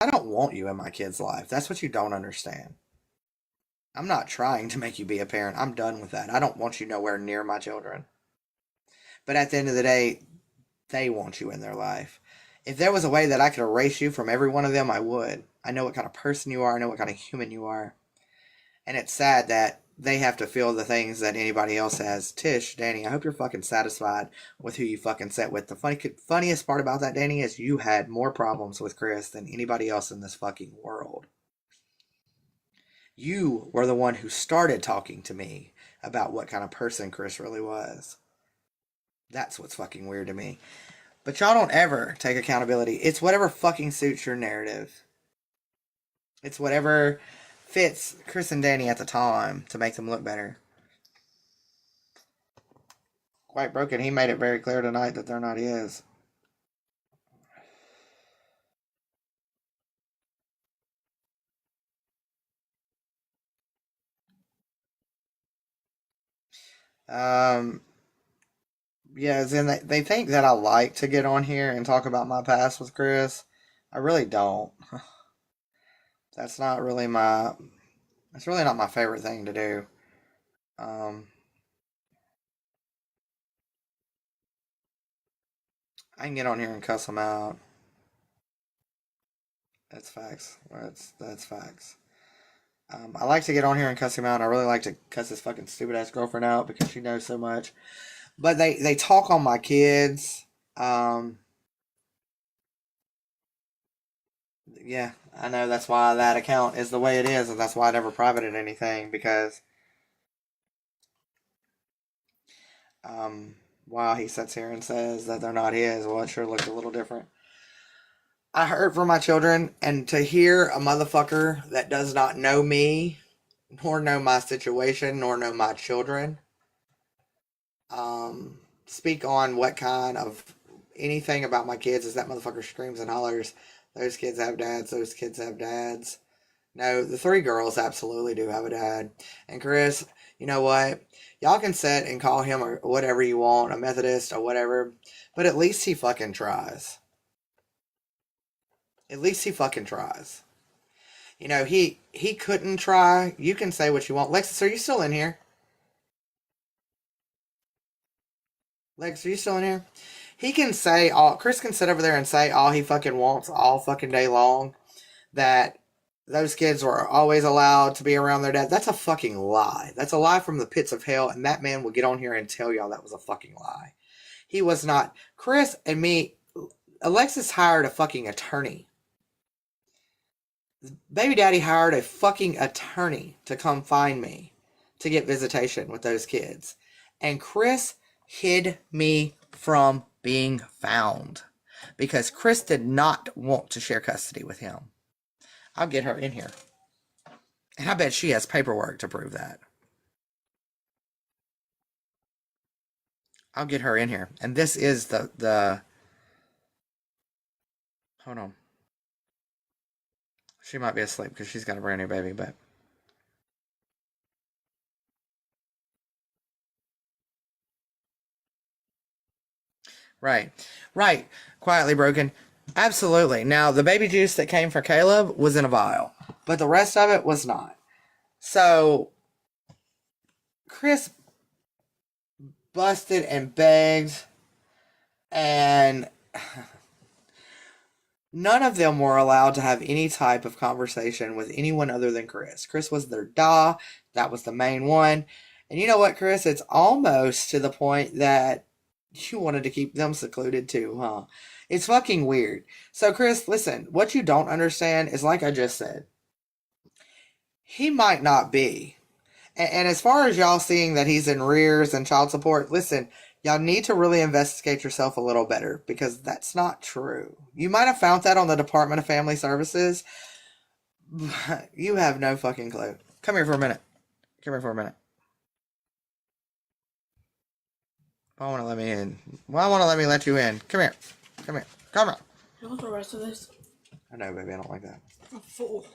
I don't want you in my kid's life. That's what you don't understand. I'm not trying to make you be a parent. I'm done with that. I don't want you nowhere near my children. But at the end of the day, they want you in their life. If there was a way that I could erase you from every one of them, I would. I know what kind of person you are. I know what kind of human you are. And it's sad that they have to feel the things that anybody else has. Tish, Danny, I hope you're fucking satisfied with who you fucking sat with. The funniest part about that, Danny, is you had more problems with Chris than anybody else in this fucking world. You were the one who started talking to me about what kind of person Chris really was. That's what's fucking weird to me. But y'all don't ever take accountability. It's whatever fucking suits your narrative. It's whatever fits Chris and Danny at the time to make them look better. Quite broken. He made it very clear tonight that they're not his. Um, yeah, then they think that I like to get on here and talk about my past with Chris. I really don't. That's not really my. That's really not my favorite thing to do. Um, I can get on here and cuss him out. That's facts. That's facts. I like to get on here and cuss him out. I really like to cuss his fucking stupid ass girlfriend out because she knows so much. But they talk on my kids. Um, yeah, I know that's why that account is the way it is, and that's why I never privated anything because um, while he sits here and says that they're not his, well, it sure looks a little different. I heard from my children, and to hear a motherfucker that does not know me, nor know my situation, nor know my children, speak on what kind of anything about my kids is that motherfucker screams and hollers. Those kids have dads. Those kids have dads. No, the three girls absolutely do have a dad. And Chris, you know what? Y'all can sit and call him or whatever you want, a Methodist or whatever, but at least he fucking tries. At least he fucking tries. You know, he couldn't try. You can say what you want. Lexus, are you still in here? Lex, are you still in here? He can say all. Chris can sit over there and say all he fucking wants all fucking day long. That those kids were always allowed to be around their dad. That's a fucking lie. That's a lie from the pits of hell, and that man will get on here and tell y'all that was a fucking lie. He was not. Chris and me, Alexis hired a fucking attorney. Baby daddy hired a fucking attorney to come find me to get visitation with those kids. And Chris hid me from being found because Chris did not want to share custody with him. I'll get her in here. And I bet she has paperwork to prove that. I'll get her in here. And this is the hold on. She might be asleep because she's got a brand new baby, but right. Right. Quietly broken. Absolutely. Now the baby juice that came for Caleb was in a vial, but the rest of it was not. So Chris busted and begged, and none of them were allowed to have any type of conversation with anyone other than Chris. Chris was their da. That was the main one. And you know what, Chris? It's almost to the point that you wanted to keep them secluded too, huh? It's fucking weird. So, Chris, listen, what you don't understand is like I just said, he might not be. And as far as y'all seeing that he's in rears and child support, listen, y'all need to really investigate yourself a little better because that's not true. You might have found that on the Department of Family Services. But you have no fucking clue. Come here for a minute. Come here for a minute. I want to let me in. Well, I want to let me let you in. Come here. Come here. Come here. You want the rest of this? I know, baby. I don't like that. I'm full.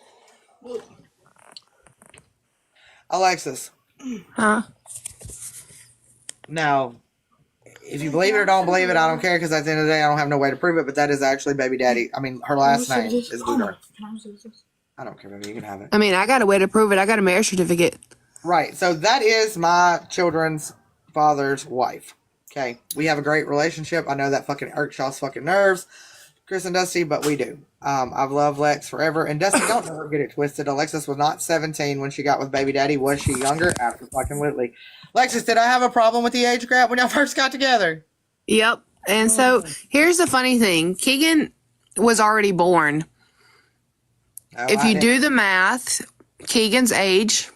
Alexis. Huh? Now, if you believe it or don't believe it, I don't care, because at the end of the day, I don't have no way to prove it, but that is actually baby daddy. I mean, her last name is Booger. I don't care, baby. You can have it. I mean, I got a way to prove it. I got a marriage certificate. Right. So that is my children's father's wife. Okay. We have a great relationship. I know that fucking irks y'all's fucking nerves, Chris and Dusty, but we do. I've loved Lex forever. And Dusty, don't ever get it twisted. Alexis was not 17 when she got with baby daddy. Was she younger? Absolutely. Alexis, did I have a problem with the age gap when y'all first got together? Yep. And so here's the funny thing. Keegan was already born. Oh, If you do the math, Keegan's age,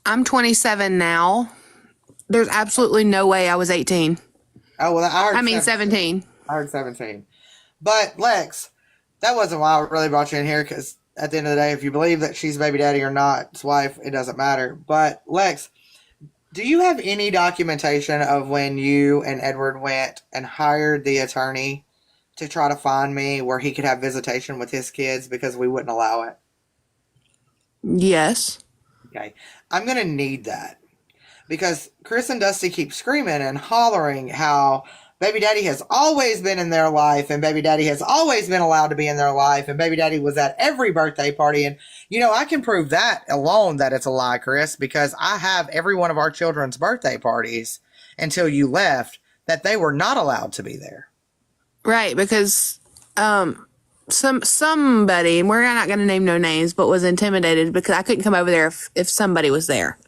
I'm 27 now. There's absolutely no way I was 18. Oh, well, I heard 17. I heard 17. But, Lex, that wasn't why I really brought you in here, because at the end of the day, if you believe that she's baby daddy or not, his wife, it doesn't matter. But, Lex, do you have any documentation of when you and Edward went and hired the attorney to try to find me where he could have visitation with his kids because we wouldn't allow it? Yes. Okay. I'm going to need that, because Chris and Dusty keep screaming and hollering how baby daddy has always been in their life, and baby daddy has always been allowed to be in their life, and baby daddy was at every birthday party. And, I can prove that alone that it's a lie, Chris, because I have every one of our children's birthday parties until you left that they were not allowed to be there. Right, because somebody, and we're not going to name no names, but was intimidated because I couldn't come over there if somebody was there.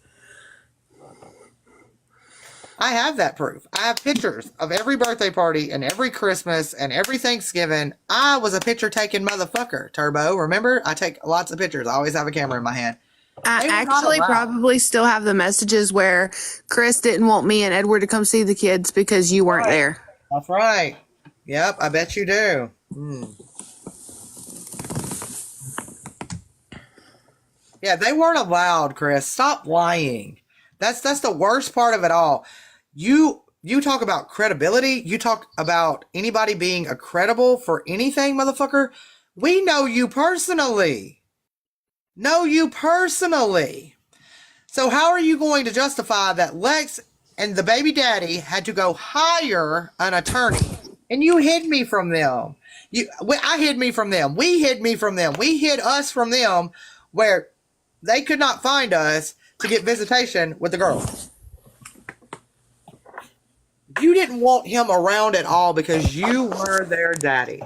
I have that proof. I have pictures of every birthday party and every Christmas and every Thanksgiving. I was a picture-taking motherfucker, Turbo. Remember? I take lots of pictures. I always have a camera in my hand. I actually probably still have the messages where Chris didn't want me and Edward to come see the kids because you weren't there. That's right. Yep, I bet you do. Yeah, they weren't allowed, Chris. Stop lying. That's the worst part of it all. You talk about credibility. You talk about anybody being credible for anything, motherfucker. We know you personally. So how are you going to justify that Lex and the baby daddy had to go hire an attorney? And you hid me from them. I hid me from them. We hid me from them. We hid us from them, where they could not find us to get visitation with the girls. You didn't want him around at all because you were their daddy.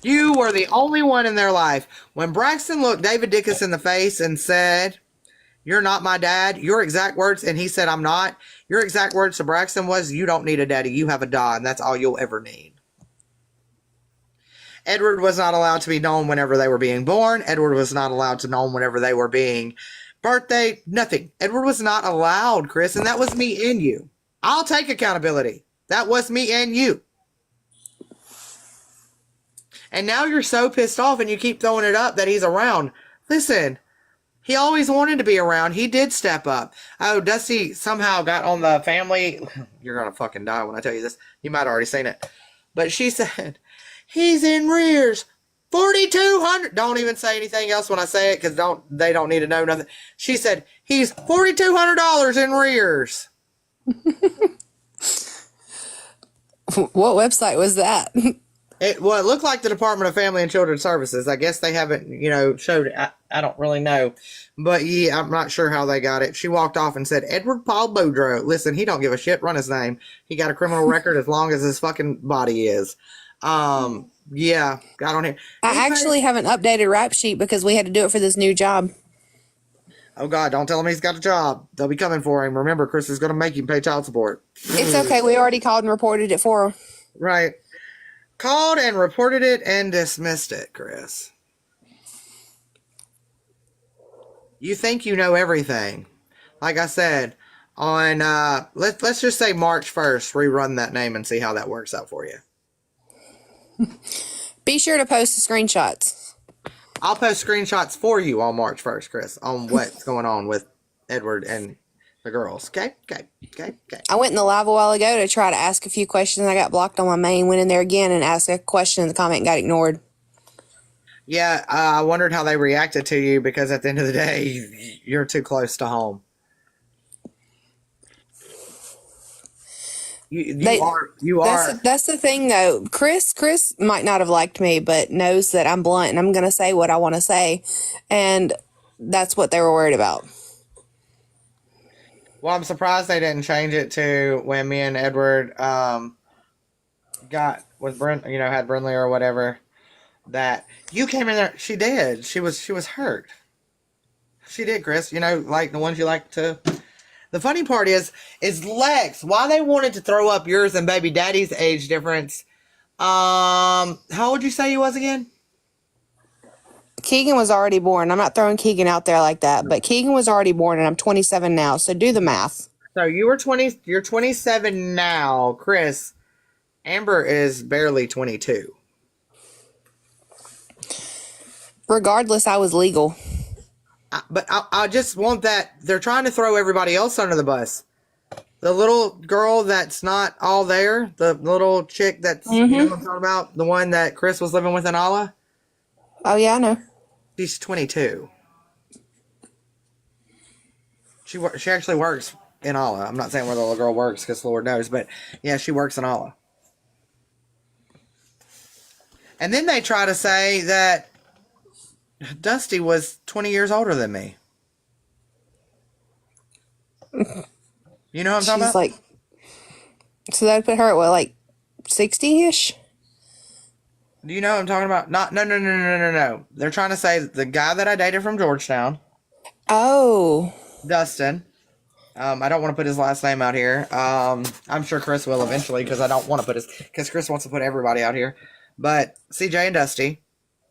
You were the only one in their life. When Braxton looked David Dickus in the face and said, "You're not my dad," your exact words, and he said, "I'm not," your exact words to Braxton was, "You don't need a daddy, you have a dad, and that's all you'll ever need." Edward was not allowed to be known whenever they were being born. Edward was not allowed to know whenever they were being birthday, nothing. Edward was not allowed, Chris, and that was me and you. I'll take accountability. That was me and you. And now you're so pissed off and you keep throwing it up that he's around. Listen, he always wanted to be around. He did step up. Oh, Dusty somehow got on the family. You're going to fucking die when I tell you this. You might have already seen it. But she said, he's in rears. $4,200. Don't even say anything else when I say it, because they don't need to know nothing. She said, he's $4,200 in rears. What website was that? It looked like the Department of Family and Children's Services. I guess they haven't, showed it. I don't really know. But yeah, I'm not sure how they got it. She walked off and said, Edward Paul Boudreaux. Listen, he don't give a shit. Run his name. He got a criminal record as long as his fucking body is. Yeah, got on here. I actually have an updated rap sheet because we had to do it for this new job. Oh, God, don't tell him he's got a job. They'll be coming for him. Remember, Chris is going to make him pay child support. It's okay. We already called and reported it for her. Right. Called and reported it and dismissed it, Chris. You think you know everything. Like I said, on, let's just say March 1st, rerun that name and see how that works out for you. Be sure to post the screenshots. I'll post screenshots for you on March 1st, Chris, on what's going on with Edward and the girls. Okay. I went in the live a while ago to try to ask a few questions. I got blocked on my main. Went in there again and asked a question in the comment and got ignored. Yeah, I wondered how they reacted to you, because at the end of the day, you're too close to home. They you are. that's the thing though. Chris might not have liked me, but knows that I'm blunt and I'm gonna say what I want to say, and that's what they were worried about. Well, I'm surprised they didn't change it to when me and Edward got with Brent, had Brindley or whatever. That you came in there. She did. She was hurt. She did, Chris. Like the ones you like to. The funny part is Lex. Why they wanted to throw up yours and baby daddy's age difference? How old you say he was again? Keegan was already born. I'm not throwing Keegan out there like that, but Keegan was already born, and I'm 27 now. So do the math. So you were 20. You're 27 now, Chris. Amber is barely 22. Regardless, I was legal. But I just want that. They're trying to throw everybody else under the bus. The little girl that's not all there, the little chick that's, you know what I'm talking about? The one that Chris was living with in Allah? Oh yeah, I know. She's 22. She actually works in Allah. I'm not saying where the little girl works because Lord knows, but yeah, she works in Allah. And then they try to say that Dusty was 20 years older than me. You know what I'm talking She's about? like, so that'd put her at what, like 60-ish? Do you know what I'm talking about? No. They're trying to say the guy that I dated from Georgetown, Oh, Dustin. I don't want to put his last name out here. I'm sure Chris will eventually because I don't want to because Chris wants to put everybody out here. But CJ and Dusty,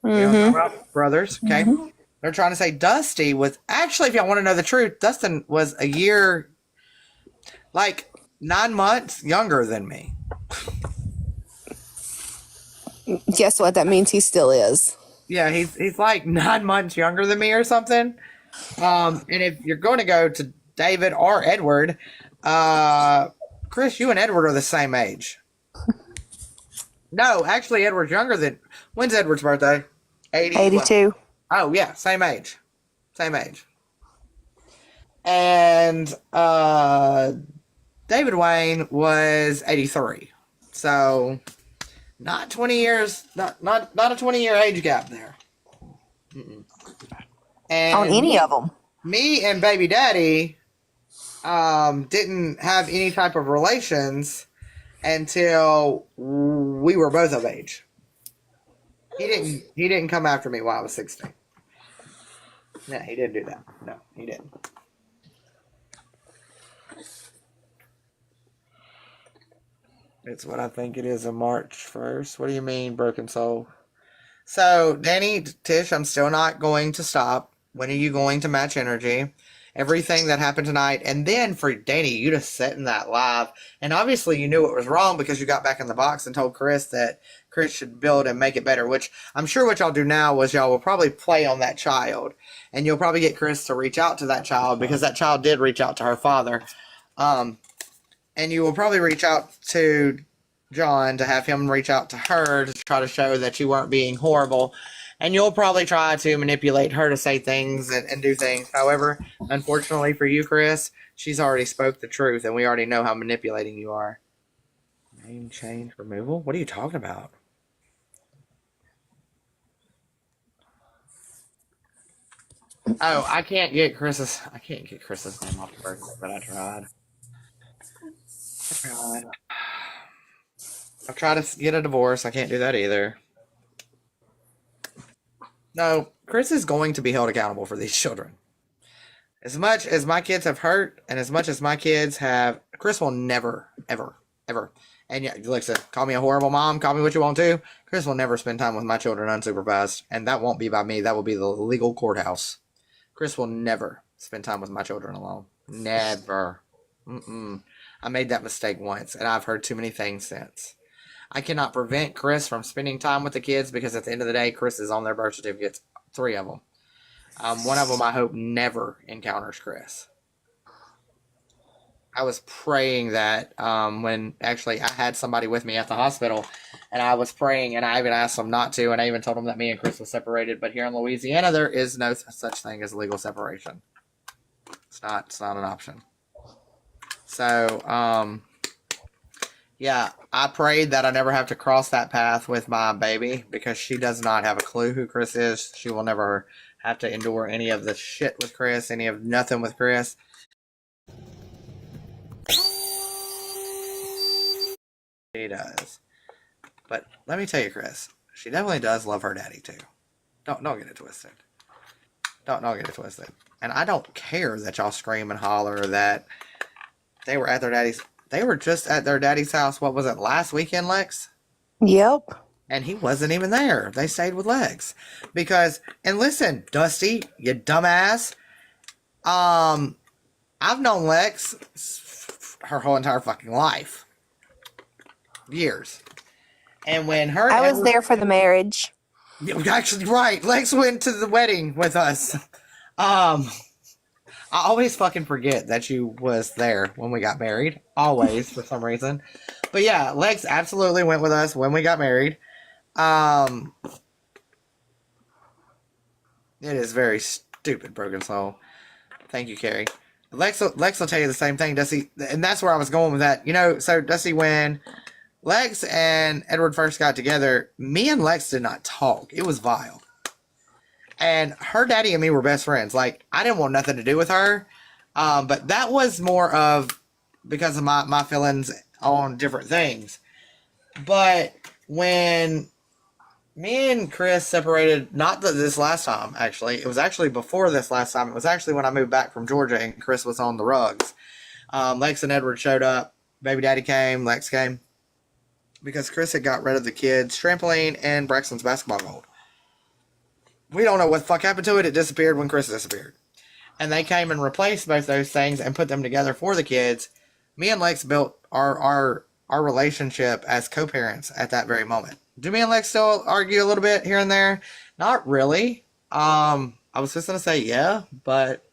you know what I'm talking about? Brothers, okay? They're trying to say Dusty was actually, if y'all want to know the truth, Dustin was a year, like 9 months younger than me. guess what? That means he still is. Yeah, he's like 9 months younger than me or something. And if you're going to go to David or Edward, Chris, you and Edward are the same age. No, actually, Edward's younger than. When's Edward's birthday? 82. Oh yeah, same age, same age. And David Wayne was 83, so not 20 years, not a 20-year age gap there. And On any of them. me and baby daddy didn't have any type of relations until we were both of age. He didn't come after me while I was 16. No, he didn't do that. No, he didn't. It's what I think it is on March 1st. What do you mean, broken soul? So, Danny, Tish, I'm still not going to stop. When are you going to match energy? Everything that happened tonight. And then for Danny, you just sit in that live. And obviously you knew it was wrong because you got back in the box and told Chris that Chris should build and make it better, which I'm sure what y'all do now was y'all will probably play on that child. And you'll probably get Chris to reach out to that child because that child did reach out to her father. And you will probably reach out to John to have him reach out to her to try to show that you weren't being horrible. And you'll probably try to manipulate her to say things and do things. However, unfortunately for you, Chris, she's already spoke the truth, and we already know how manipulating you are. Name change removal? What are you talking about? Oh, I can't get Chris's name off the birth, but I tried. I've tried to get a divorce. I can't do that either. No, Chris is going to be held accountable for these children. As much as my kids have hurt, and as much as my kids have, Chris will never, ever, ever. And yeah, Alexa, call me a horrible mom, call me what you want to. Chris will never spend time with my children unsupervised, and that won't be by me. That will be the legal courthouse. Chris will never spend time with my children alone. Never. I made that mistake once, and I've heard too many things since. I cannot prevent Chris from spending time with the kids because at the end of the day, Chris is on their birth certificates. 3 of them. One of them, I hope, never encounters Chris. I was praying that when actually I had somebody with me at the hospital, and I was praying, and I even asked them not to, and I even told them that me and Chris were separated. But here in Louisiana, there is no such thing as legal separation. It's not an option. So, Yeah, I prayed that I never have to cross that path with my baby because she does not have a clue who Chris is. She will never have to endure any of the shit with Chris, any of nothing with Chris. She does. But let me tell you, Chris, she definitely does love her daddy too. Don't get it twisted. Don't get it twisted. And I don't care that y'all scream and holler that they were at their daddy's. They were just at their daddy's house. What was it, last weekend, Lex? Yep. And he wasn't even there. They stayed with Lex because. And listen, Dusty, you dumbass. I've known Lex her whole entire fucking life, years. And when her, I was there for the marriage. Actually, right. Lex went to the wedding with us. I always fucking forget that you was there when we got married. Always, for some reason. But yeah, Lex absolutely went with us when we got married. It is very stupid, Broken Soul. Thank you, Carrie. Lex will tell you the same thing, Dusty. And that's where I was going with that. You know, so Dusty, when Lex and Edward first got together, me and Lex did not talk. It was vile. And her daddy and me were best friends. Like, I didn't want nothing to do with her. But that was more of because of my feelings on different things. But when me and Chris separated, not this last time, actually. It was actually before this last time. It was actually when I moved back from Georgia and Chris was on the rugs. Lex and Edward showed up. Baby daddy came. Lex came. Because Chris had got rid of the kids' trampoline and Braxton's basketball goal. We don't know what the fuck happened to it. It disappeared when Chris disappeared. And they came and replaced both those things and put them together for the kids. Me and Lex built our relationship as co-parents at that very moment. Do me and Lex still argue a little bit here and there? Not really. I was just going to say yeah, but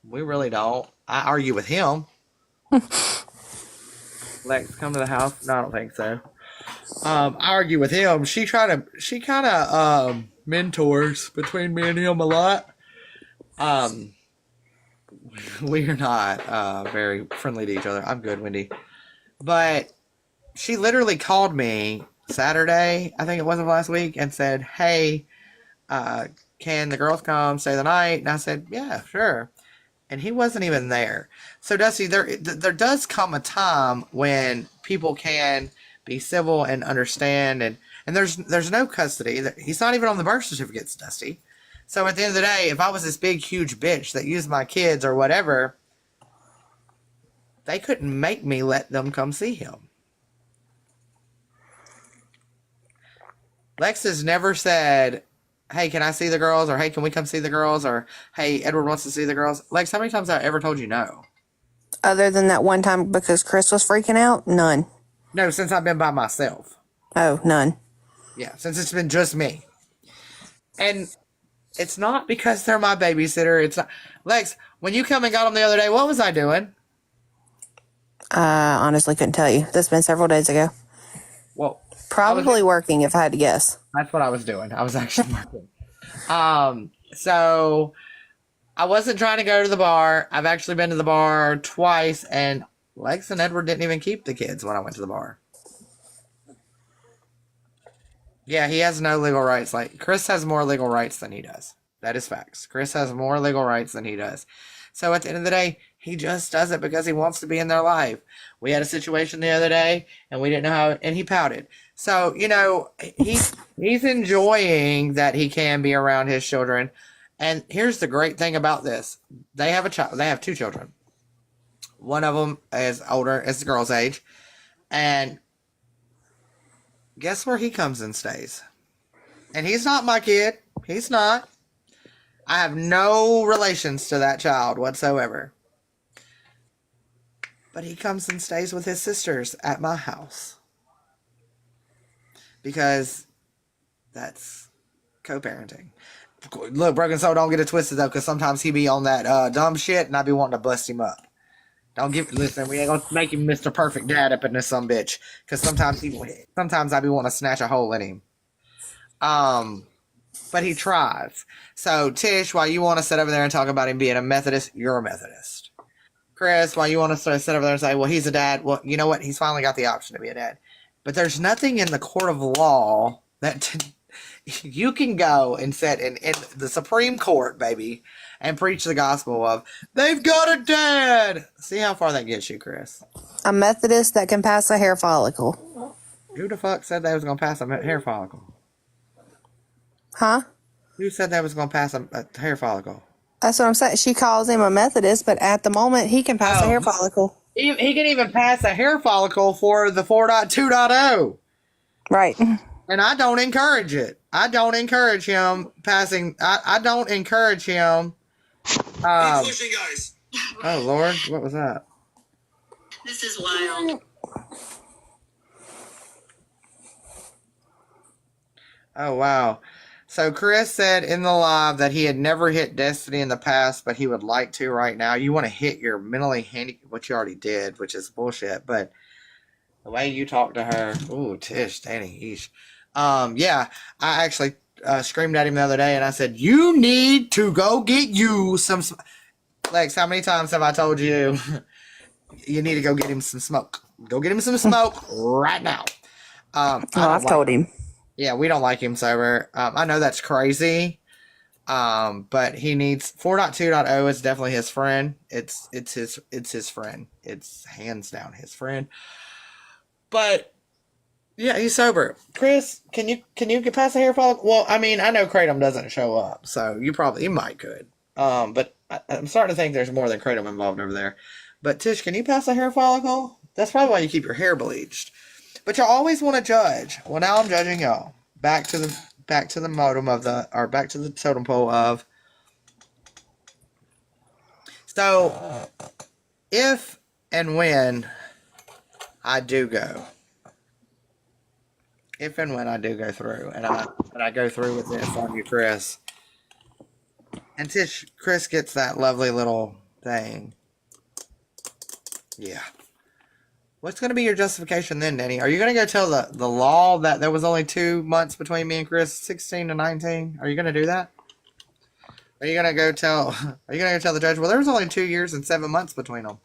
we really don't. I argue with him. Lex, come to the house? No, I don't think so. I argue with him. She kind of mentors between me and him a lot. We are not very friendly to each other. I'm good, Wendy. But she literally called me Saturday, I think it was of last week, and said, hey, can the girls come stay the night? And I said, yeah, sure. And he wasn't even there. So, Dusty, there does come a time when people can be civil and understand, and there's no custody. He's not even on the birth certificates, Dusty. So at the end of the day, if I was this big, huge bitch that used my kids or whatever, they couldn't make me let them come see him. Lex has never said, hey, can I see the girls? Or, hey, can we come see the girls? Or, hey, Edward wants to see the girls. Lex, how many times have I ever told you no? Other than that one time because Chris was freaking out, none. No, since I've been by myself. Oh, none. Yeah, since it's been just me. And it's not because they're my babysitter. It's not. Lex, when you come and got them the other day, what was I doing? I honestly couldn't tell you. That's been several days ago. Well, Probably working, if I had to guess. that's what I was doing. I was actually working. So I wasn't trying to go to the bar. I've actually been to the bar twice, and Lex and Edward didn't even keep the kids when I went to the bar. Yeah, he has no legal rights. Like, Chris has more legal rights than he does. That is facts. Chris has more legal rights than he does. So at the end of the day, he just does it because he wants to be in their life. We had a situation the other day, and we didn't know how, and he pouted. So, you know, he's enjoying that he can be around his children. And here's the great thing about this. They have a child. They have two children. One of them is older, is the girl's age. And guess where he comes and stays? And he's not my kid. He's not. I have no relations to that child whatsoever. But he comes and stays with his sisters at my house. Because that's co-parenting. Look, Broken Soul, don't get it twisted though, because sometimes he be on that dumb shit and I be wanting to bust him up. Listen, we ain't gonna make him Mr. Perfect Dad up in this some bitch. Because sometimes I be wanting to snatch a hole in him. But he tries. So, Tish, while you want to sit over there and talk about him being a Methodist, you're a Methodist. Chris, why you want us to sit over there and say, well, he's a dad. Well, you know what? He's finally got the option to be a dad. But there's nothing in the court of law that you can go and sit in the Supreme Court, baby, and preach the gospel of, they've got a dad. See how far that gets you, Chris. A Methodist that can pass a hair follicle. Who the fuck said they was going to pass a hair follicle? Huh? Who said they was going to pass a hair follicle? That's what I'm saying. She calls him a Methodist, but at the moment, he can pass a hair follicle. He can even pass a hair follicle for the 4.2.0. Right. And I don't encourage it. I don't encourage him passing. I don't encourage him. Keep pushing, guys. Oh, Lord. What was that? This is wild. Oh, wow. So Chris said in the live that he had never hit Destiny in the past, but he would like to right now. You want to hit your mentally handicapped, which you already did, which is bullshit. But the way you talk to her, ooh, Tish, Danny, yeesh. Yeah, I actually screamed at him the other day, and I said, you need to go get you some... Lex, how many times have I told you you need to go get him some smoke? Go get him some smoke right now. I've told him. Yeah, we don't like him sober. I know that's crazy, but he needs 4.2.0 is definitely his friend. It's his friend. It's hands down his friend. But yeah, he's sober. Chris, can you get past the hair follicle? Well, I mean, I know Kratom doesn't show up, so you might could. But I'm starting to think there's more than Kratom involved over there. But Tish, can you pass a hair follicle? That's probably why you keep your hair bleached. But y'all always want to judge. Well, now I'm judging y'all. Back to the modem of back to the totem pole of. So, if and when I do go through, and I go through with this on you, Chris, and Chris gets that lovely little thing. Yeah. What's going to be your justification then, Danny? Are you going to go tell the law that there was only 2 months between me and Chris, 16 to 19? Are you going to do that? Are you going to go tell the judge, well, there was only 2 years and 7 months between them?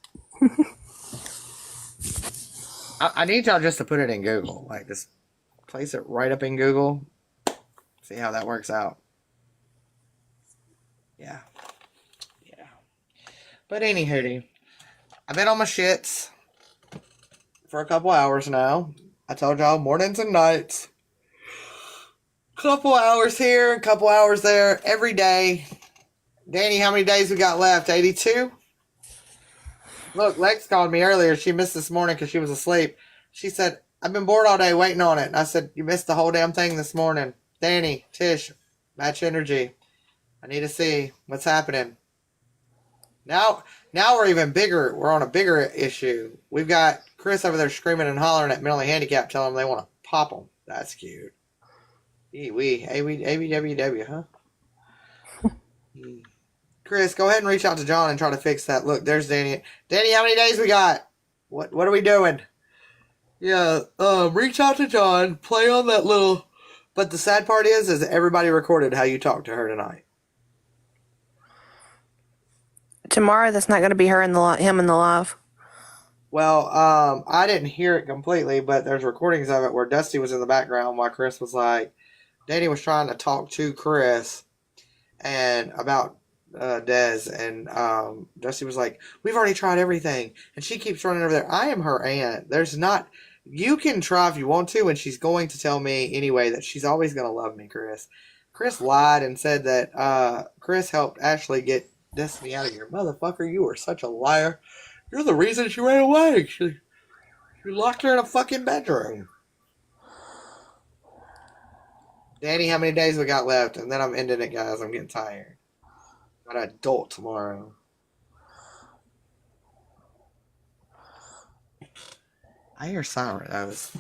I need y'all just to put it in Google. Like, just place it right up in Google. See how that works out. Yeah. Yeah. But anywho, I've been on my shits for a couple hours now. I told y'all mornings and nights. Couple hours here, a couple hours there, every day. Danny, how many days we got left? 82? Look, Lex called me earlier. She missed this morning because she was asleep. She said, I've been bored all day waiting on it. And I said, you missed the whole damn thing this morning. Danny, Tish, match energy. I need to see what's happening. Now we're even bigger. We're on a bigger issue. We've got Chris over there screaming and hollering at mentally handicapped, telling them they want to pop them. That's cute. ABWW, huh? Chris, go ahead and reach out to John and try to fix that. Look, there's Danny. Danny, how many days we got? What are we doing? Yeah, reach out to John. Play on that little. But the sad part is everybody recorded how you talked to her tonight. Tomorrow, that's not going to be him in the live. Well, I didn't hear it completely, but there's recordings of it where Dusty was in the background while Chris was like, Danny was trying to talk to Chris and about Dez, and Dusty was like, we've already tried everything, and she keeps running over there. I am her aunt. You can try if you want to, and she's going to tell me anyway that she's always going to love me, Chris. Chris lied and said that Chris helped Ashley get Destiny out of here. Motherfucker, you are such a liar. You're the reason she ran away. She locked her in a fucking bedroom. Danny, how many days we got left? And then I'm ending it, guys. I'm getting tired. Got an adult tomorrow. I hear sirens.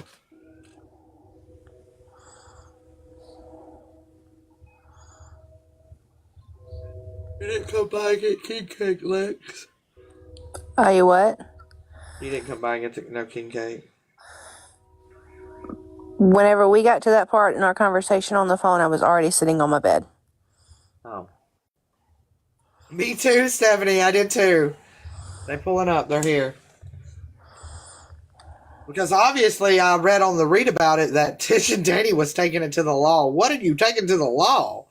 You didn't come by and get king cake, Lex. Oh, you what? You didn't come by and get no king cake. Whenever we got to that part in our conversation on the phone, I was already sitting on my bed. Oh. Me too, Stephanie. I did too. They pulling up. They're here. Because obviously I read about it that Tish and Danny was taking it to the law. What are you taking to the law?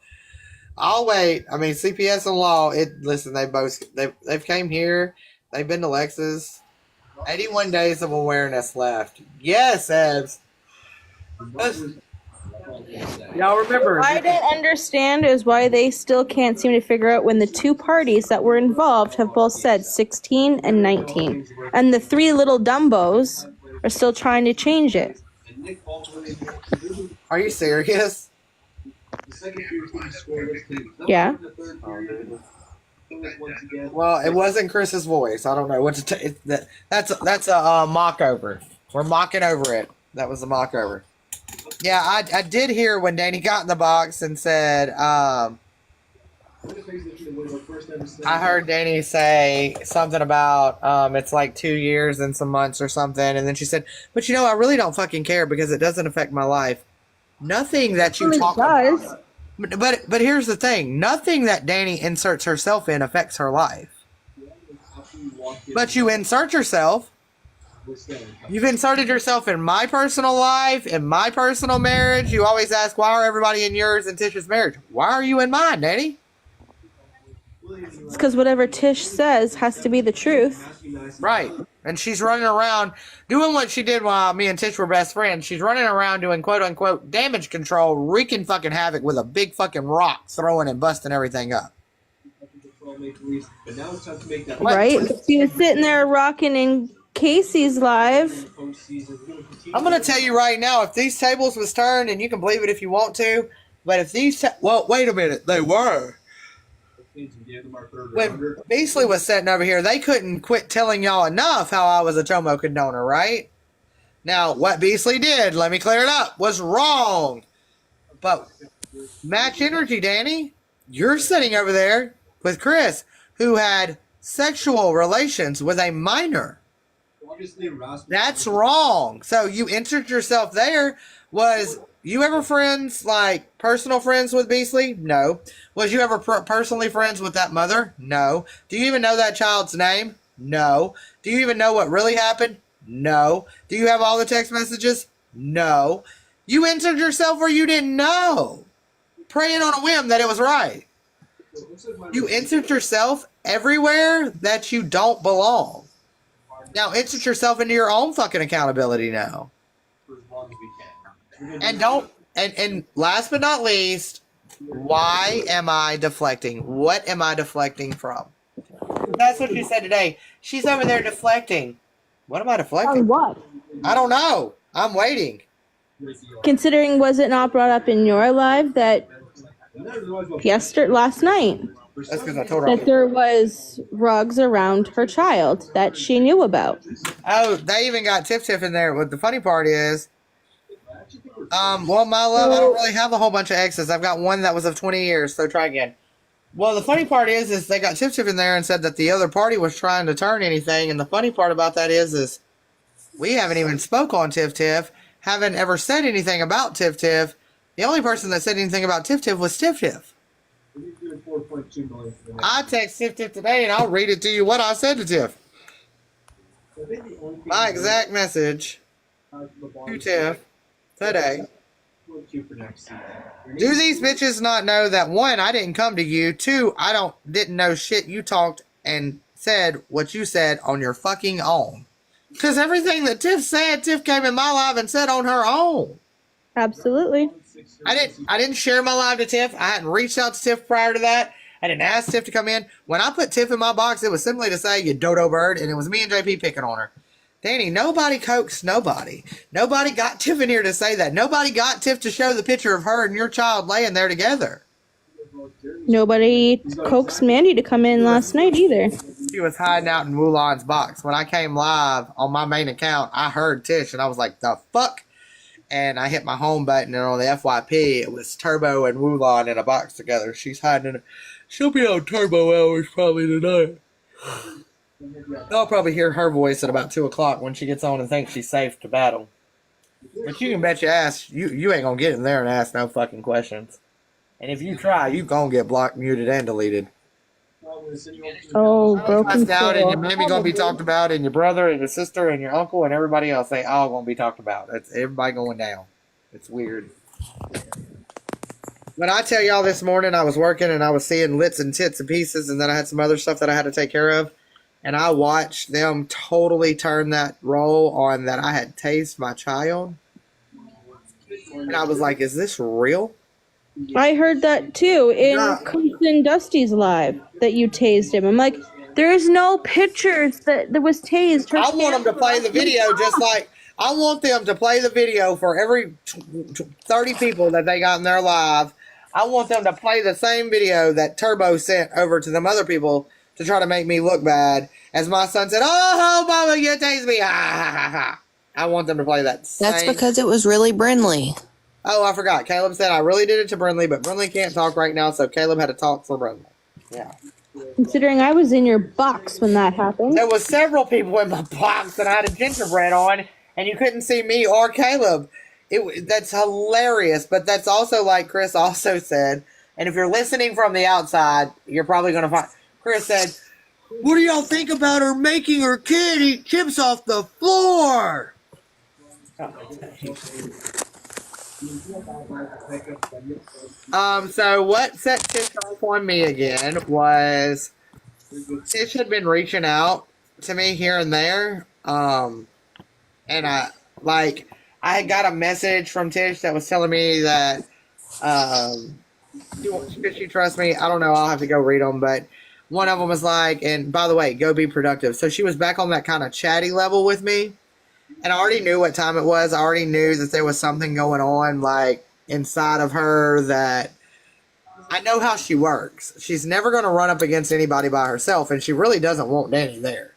I'll wait. I mean, CPS and law. Listen, they've came here. They've been to Lexus. 81 days of awareness left. Yes, Ebs. Y'all remember? What I don't understand is why they still can't seem to figure out when the two parties that were involved have both said 16 and 19. And the three little Dumbos are still trying to change it. Are you serious? Yeah. Well, it wasn't Chris's voice. I don't know what to that's a mock over. We're mocking over it. That was a mock over. Yeah, I did hear when Danny got in the box and said, I heard Danny say something about it's like 2 years and some months or something, and then she said, but I really don't fucking care because it doesn't affect my life. Nothing that you talk about. But here's the thing. Nothing that Danny inserts herself in affects her life. But you insert yourself. You've inserted yourself in my personal life, in my personal marriage. You always ask, why are everybody in yours and Tish's marriage? Why are you in mine, Danny? It's because whatever Tish says has to be the truth. Right. And she's running around doing what she did while me and Tish were best friends. She's running around doing quote-unquote damage control, wreaking fucking havoc with a big fucking rock, throwing and busting everything up. Right? She was sitting there rocking in Casey's live. I'm going to tell you right now, if these tables was turned, and you can believe it if you want to, but if these... well, wait a minute. They were. When Beasley was sitting over here, they couldn't quit telling y'all enough how I was a Tomo condoner, right? Now, what Beasley did, let me clear it up, was wrong. But match energy, Danny. You're sitting over there with Chris, who had sexual relations with a minor. That's wrong. So you entered yourself there. Was you ever friends, like personal friends with Beasley? No. Was you ever personally friends with that mother? No. Do you even know that child's name? No. Do you even know what really happened? No. Do you have all the text messages? No. You entered yourself where you didn't know, praying on a whim that it was right. You insert yourself everywhere that you don't belong. Now insert yourself into your own fucking accountability now. And last but not least, why am I deflecting? What am I deflecting from? That's what you said today. She's over there deflecting. What am I deflecting? On what? I don't know. I'm waiting. Considering, was it not brought up in your live that last night? That's because I told her. That there was rugs around her child that she knew about. Oh, they even got Tiff in there. What the funny part is, well, my love, I don't really have a whole bunch of exes. I've got one that was of 20 years, so try again. Well, the funny part is they got Tiff in there and said that the other party was trying to turn anything, and the funny part about that is we haven't even spoke on Tiff, haven't ever said anything about Tiff. The only person that said anything about Tiff was Tiff. I text Tiff today, and I'll read it to you what I said to Tiff. My exact message to Tiff today. Do these bitches not know that, one, I didn't come to you, two, I didn't know shit you talked and said what you said on your fucking own. Because everything that Tiff said, Tiff came in my live and said on her own. Absolutely. I didn't share my live to Tiff. I hadn't reached out to Tiff prior to that. I didn't ask Tiff to come in. When I put Tiff in my box, it was simply to say, you dodo bird, and it was me and JP picking on her. Danny, nobody coaxed nobody. Nobody got Tiff in here to say that. Nobody got Tiff to show the picture of her and your child laying there together. Nobody coaxed Mandy to come in last night either. She was hiding out in Wulan's box. When I came live on my main account, I heard Tish, and I was like, the fuck? And I hit my home button, and on the FYP, it was Turbo and Wulan in a box together. She's hiding in it. She'll be on Turbo hours probably tonight. I'll probably hear her voice at about 2 o'clock when she gets on and thinks she's safe to battle. But you can bet your ass, you ain't gonna get in there and ask no fucking questions. And if you try, you gonna get blocked, muted, and deleted. Oh, broken Passed out, and your soul. mammy gonna be talked about, and your brother, and your sister, and your uncle, and everybody else. They all gonna be talked about. It's everybody going down. It's weird. But I tell y'all, this morning I was working and I was seeing lits and tits and pieces, and then I had some other stuff that I had to take care of, and I watched them totally turn that role on that I had tased my child, and I was like, "Is this real?" I heard that too in Yeah. Cousin Dusty's live that you tased him. I'm like, there's no pictures that there was tased. Her I want them to play the video just like I want them to play the video for every 30 people that they got in their live. I want them to play the same video that Turbo sent over to them other people to try to make me look bad. As my son said, "Oh, Mama, you tased me!" Ha ha ha ha. I want them to play that same. That's because it was really Brinley. Oh, I forgot. Caleb said I really did it to Brinley, but Brinley can't talk right now, so Caleb had to talk for Brinley. Yeah. Considering I was in your box when that happened. There was several people in my box that I had a gingerbread on, and you couldn't see me or Caleb. That's hilarious, but that's also like Chris also said, and if you're listening from the outside, you're probably going to find... Chris said, "What do y'all think about her making her kid eat chips off the floor?" So what set Tish off on me again was Tish had been reaching out to me here and there, and I had got a message from Tish that was telling me that she trusts me. I don't know. I'll have to go read them, but one of them was like, and by the way, go be productive. So she was back on that kind of chatty level with me, and I already knew what time it was. I already knew that there was something going on, like inside of her that I know how she works. She's never going to run up against anybody by herself, and she really doesn't want Danny there.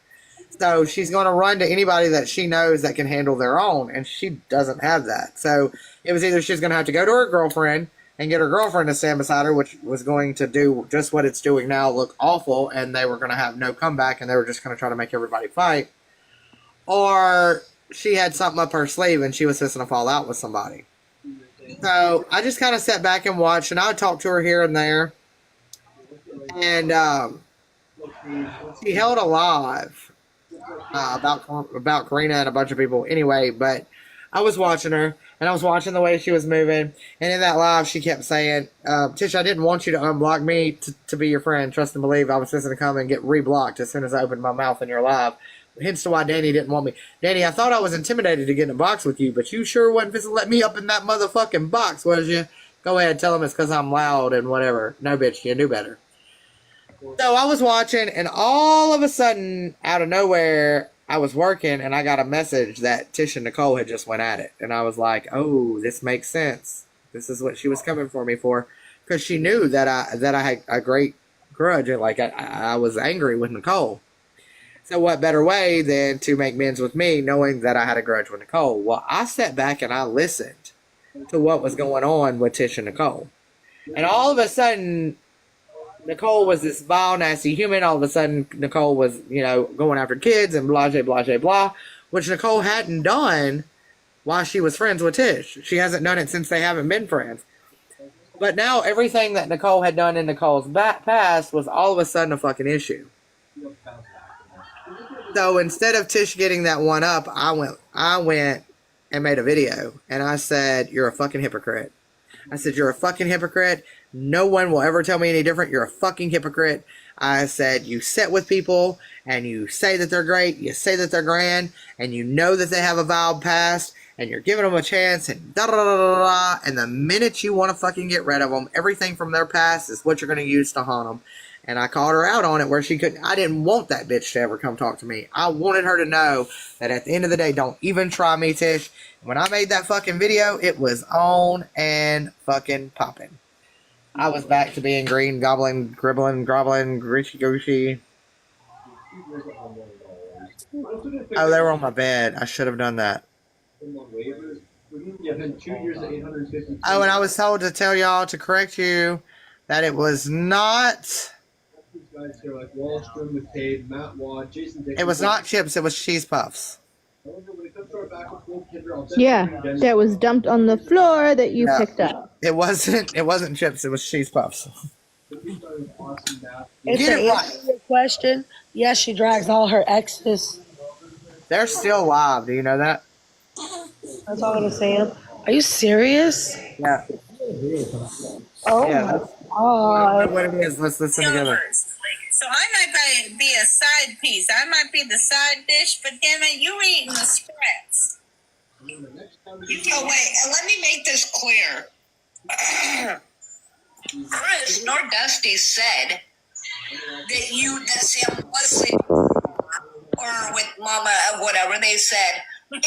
So she's going to run to anybody that she knows that can handle their own, and she doesn't have that. So it was either she's going to have to go to her girlfriend and get her girlfriend to stand beside her, which was going to do just what it's doing now, look awful, and they were going to have no comeback, and they were just going to try to make everybody fight. Or she had something up her sleeve, and she was just going to fall out with somebody. So I just kind of sat back and watched, and I would talk to her here and there. And she held alive about Karina and a bunch of people. Anyway, but I was watching her, and I was watching the way she was moving. And in that live, she kept saying, "Tish, I didn't want you to unblock me to be your friend. Trust and believe. I was just going to come and get reblocked as soon as I opened my mouth in your live. Hence to why Danny didn't want me. Danny, I thought I was intimidated to get in a box with you, but you sure wasn't supposed to let me up in that motherfucking box, was you? Go ahead, tell him it's because I'm loud and whatever. No, bitch, you knew better." So I was watching, and all of a sudden, out of nowhere, I was working, and I got a message that Tish and Nicole had just went at it. And I was like, oh, this makes sense. This is what she was coming for me for. Because she knew that I had a great grudge. Like, I was angry with Nicole. So what better way than to make amends with me, knowing that I had a grudge with Nicole? Well, I sat back and I listened to what was going on with Tish and Nicole. And all of a sudden, Nicole was this vile, nasty human. All of a sudden, Nicole was, going after kids and blah, blah, blah, blah, which Nicole hadn't done while she was friends with Tish. She hasn't done it since they haven't been friends. But now everything that Nicole had done in Nicole's past was all of a sudden a fucking issue. So instead of Tish getting that one up, I went and made a video. And I said, "You're a fucking hypocrite." I said, "You're a fucking hypocrite. No one will ever tell me any different. You're a fucking hypocrite." I said, "You sit with people and you say that they're great. You say that they're grand. And you know that they have a vile past. And you're giving them a chance. And da da da da da. And the minute you want to fucking get rid of them, everything from their past is what you're going to use to haunt them." And I called her out on it where she couldn't. I didn't want that bitch to ever come talk to me. I wanted her to know that at the end of the day, don't even try me, Tish. When I made that fucking video, it was on and fucking popping. I was back to being green, gobbling, gribbling, grobbling, greasy gooshy. Oh, they were on my bed. I should have done that. Oh, and I was told to tell y'all to correct you that it was not. It was not chips. It was cheese puffs. Yeah, that was dumped on the floor that you picked up. It wasn't chips. It was cheese puffs. It's Get an it answer right. to your question. Yes, she drags all her exes. They're still alive. Do you know that? I'm talking to Sam. Are you serious? Yeah. Oh Yeah. my I don't know god. what it is. Let's listen together. So I might be a side piece. I might be the side dish, but damn it, you eating the scraps. Oh wait, and let me make this clear. Chris nor Dusty said that Sam was sleeping or with Mama or whatever. They said,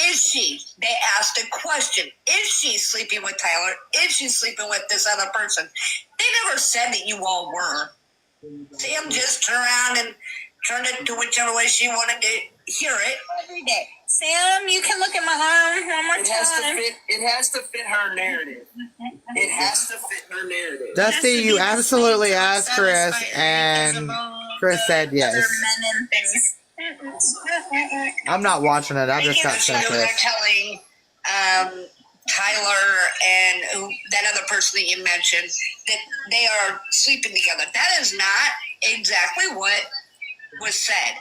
is she? They asked a question. Is she sleeping with Tyler? Is she sleeping with this other person? They never said that you all were. Sam just turned around and turned it to whichever way she wanted to hear it every day. Sam, you can look at my arm one more time. It has to fit her narrative. It has to fit her narrative. Dusty, you absolutely asked Chris, and Chris said yes. Other men and things. I'm not watching it. I just got sent They're this. telling Tyler and that other person that you mentioned that they are sleeping together. That is not exactly what was said.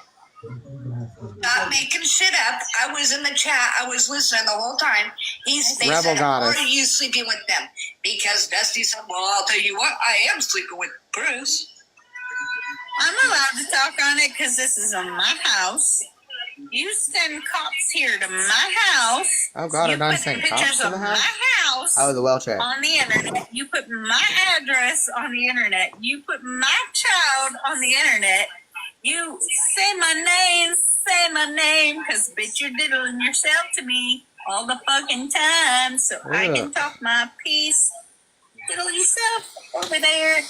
Not making shit up. I was in the chat. I was listening the whole time. They Rebel said, Goddess. are you sleeping with them? Because Dusty said, well, I'll tell you what, I am sleeping with Bruce. I'm allowed to talk on it because this is on my house. You send cops here to my house. Oh God, I You done put sent pictures cops to of the my house. house Oh, the well check. on the internet. You put my address on the internet. You put my child on the internet. You say my name, because bitch, you're diddling yourself to me all the fucking time, so I can Ugh. talk my piece. Diddle yourself over there.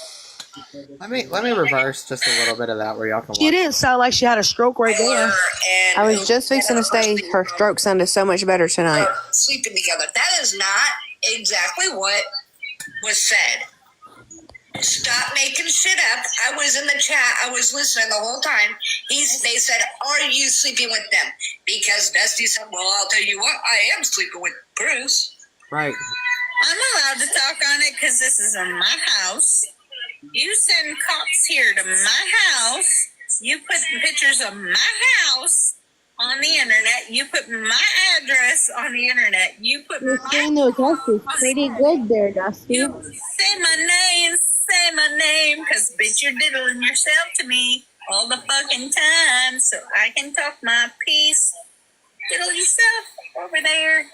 Let me reverse just a little bit of that where y'all can She watch. didn't sound like she had a stroke right there. I was just fixing to say her stroke sounded so much better tonight. Sleeping together. That is not exactly what was said. Stop making shit up. I was in the chat. I was listening the whole time. They said, are you sleeping with them? Because Dusty said, well, I'll tell you what, I am sleeping with Bruce. Right. I'm allowed to talk on it because this is in my house. You send cops here to my house. You put pictures of my house on the internet. You put my address on the internet. You put You're my saying those guesses pretty good there, Dusty. You say my name, because bitch, you're diddling yourself to me all the fucking time, so I can talk my piece. Diddle yourself over there.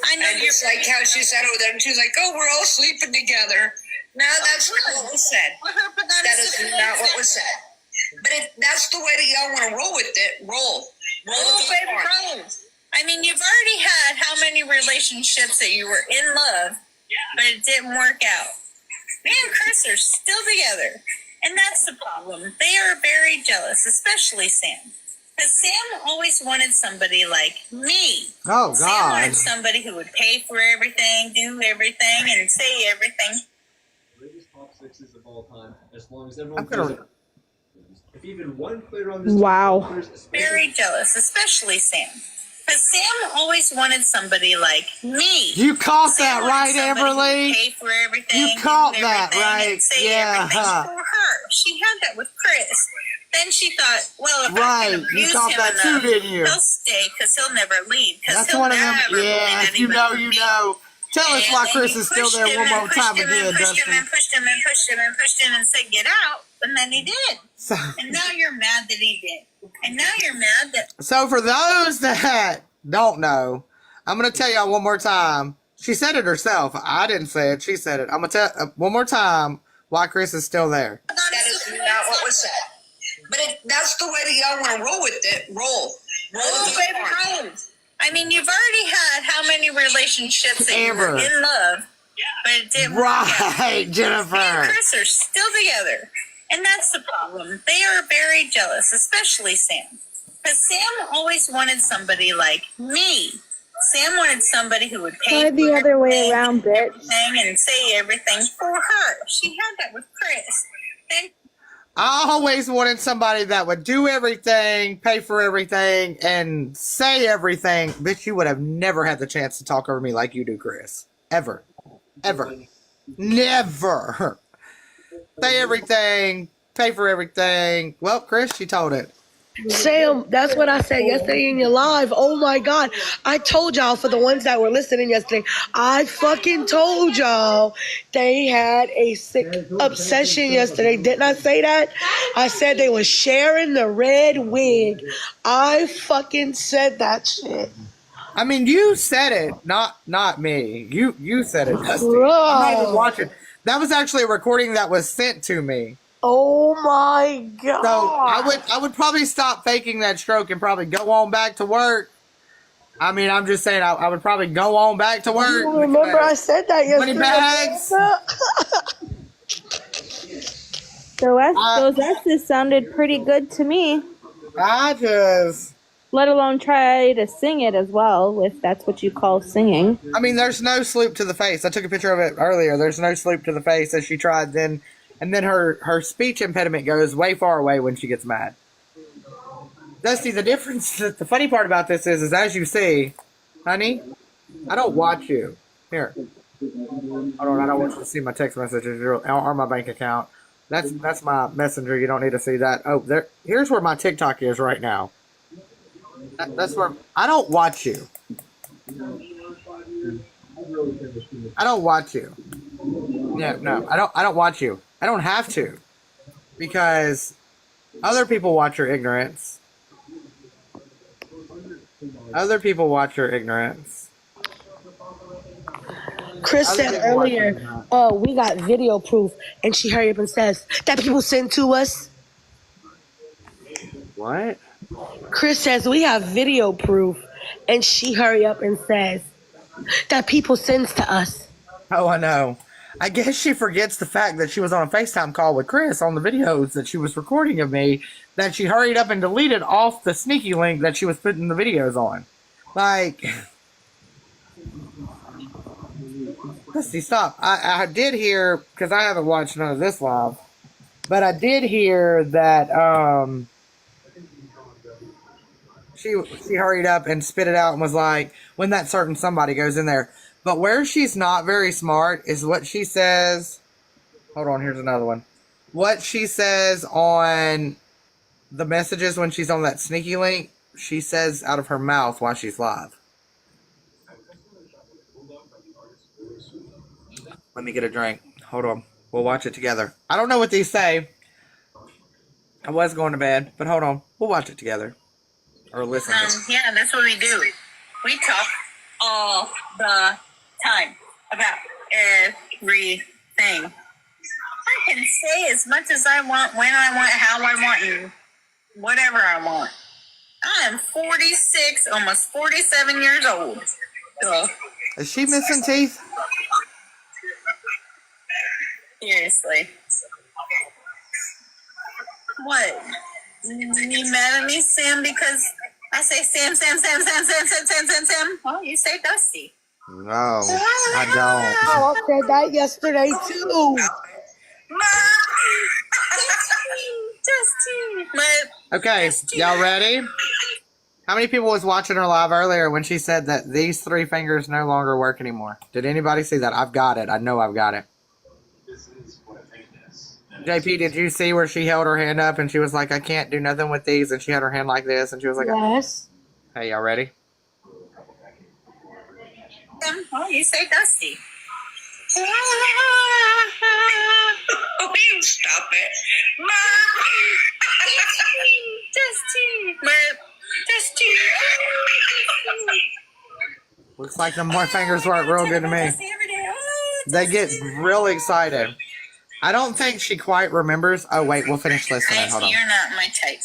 I know you're like how she said over there, and she's like, "Oh, we're all sleeping together." No, that's not what was said. That is not what was said. But if that's the way that y'all want to roll with it, roll with it. I mean, you've already had how many relationships that you were in love, but it didn't work out. Me and Chris are still together, and that's the problem. They are very jealous, especially Sam. Because Sam always wanted somebody like me. Oh Sam God. wanted somebody who would pay for everything, do everything, and say everything. Greatest top sixes of all time, as long as I'm everyone gonna. feels it. If even one player on this Wow. team especially Very jealous, especially Sam. Because Sam always wanted somebody like me. You caught Sam that wanted right, somebody who would Everly. pay for everything, You do caught that everything, right. and say Yeah, everything huh. for her. She had that with Chris. Then she thought, well, if I Right. can You abuse caught him that too, enough, didn't you? he'll stay because he'll never leave. Because That's he'll one of them. never Yeah. leave If you know, you know. Tell us why Chris is still there one more time again, pushed him Dustin. and pushed him and pushed him and pushed him and said, get out. And then he did. So, And now you're mad that he did. And now you're mad that so for those that don't know, I'm gonna tell y'all one more time. She said it herself. I didn't say it. She said it. I'm gonna tell one more time why Chris is still there. that is not what was said. But that's the way that y'all want to roll with it. Roll with it. I mean, you've already had how many relationships that you were Ever. in love, but it didn't work out. Right, Me and Jennifer. Chris are still together. And that's the problem. They are very jealous, especially Sam. Because Sam always wanted somebody like me. Sam wanted somebody who would pay Try the for other way everything, around, bitch. everything and say everything for her. She had that with Chris. Then I always wanted somebody that would do everything, pay for everything, and say everything. Bitch, you would have never had the chance to talk over me like you do, Chris. Ever. Ever. Never. Say everything. Pay for everything. Well, Chris, she told it. Sam, that's what I said yesterday in your live. Oh my God. I told y'all, for the ones that were listening yesterday, I fucking told y'all they had a sick obsession yesterday. Didn't I say that? I said they were sharing the red wig. I fucking said that shit. I mean, you said it, not me. You said it, Dusty. I'm not even Bro. watching. That was actually a recording that was sent to me. Oh my God. So I would probably stop faking that stroke and probably go on back to work. I mean, I'm just saying I would probably go on back to work. You remember I said that yesterday. Money bags. Those S's sounded pretty good to me. Let alone try to sing it as well, if that's what you call singing. I mean, there's no sloop to the face. I took a picture of it earlier. There's no sloop to the face as she tried then. And then her speech impediment goes way far away when she gets mad. Dusty, the difference, the funny part about this is as you see, honey, I don't watch you. Here. Hold on, I don't want you to see my text messages or my bank account. That's my messenger. You don't need to see that. Oh, here's where my TikTok is right now. That's where I don't watch you. I don't watch you. Yeah, no, I don't watch you. I don't have to, because other people watch your ignorance. Other people watch your ignorance. Chris said earlier, oh, we got video proof, and she hurry up and says that people send to us. What? Chris says we have video proof, and she hurry up and says that people sends to us. Oh, I know. I guess she forgets the fact that she was on a FaceTime call with Chris on the videos that she was recording of me, that she hurried up and deleted off the sneaky link that she was putting the videos on. Like, let's see, stop. I did hear, because I haven't watched none of this live, but I did hear that she hurried up and spit it out and was like, when that certain somebody goes in there. But where she's not very smart is what she says. Hold on, here's another one. What she says on the messages when she's on that sneaky link, she says out of her mouth while she's live. Let me get a drink. Hold on. We'll watch it together. I don't know what these say. I was going to bed, but hold on. We'll watch it together. Or listen to it. Yeah, that's what we do. We talk all the time about everything. I can say as much as I want, when I want, how I want, and whatever I want. I am 46, almost 47 years old. So, Is she missing teeth? seriously. What? You mad at me, Sam, because I say Sam? Well, you say Dusty. No, I don't. Oh, I said that yesterday too. Okay, y'all ready? How many people was watching her live earlier when she said that these three fingers no longer work anymore? Did anybody see that? I've got it. I know I've got it. JP, did you see where she held her hand up and she was like, I can't do nothing with these, and she had her hand like this and she was like, Yes. Hey, y'all ready? Oh, you say Dusty. Oh, you stop it. Dusty. Looks like the more fingers work real good to me. They get real excited. I don't think she quite remembers. Oh, wait, we'll finish listening. Hold on. You're not my type.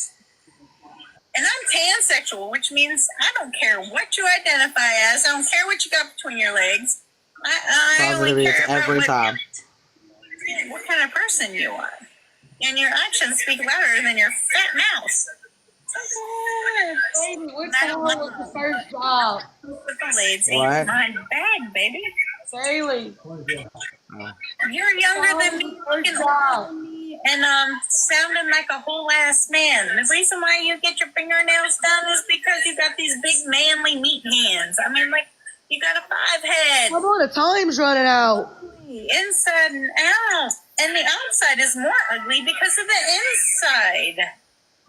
And I'm pansexual, which means I don't care what you identify as. I don't care what you got between your legs. I only Positive care about every time. what kind of person you are. And your actions speak louder than your fat mouth. What time was the first job? What? My bag, baby. Bailey. You're younger than me, looking older than me, and sounding like a whole ass man. The reason why you get your fingernails done is because you got these big manly meat hands. I mean, like, you got a 5 head. Come on, the time's running out. inside and out. And the outside is more ugly because of the inside.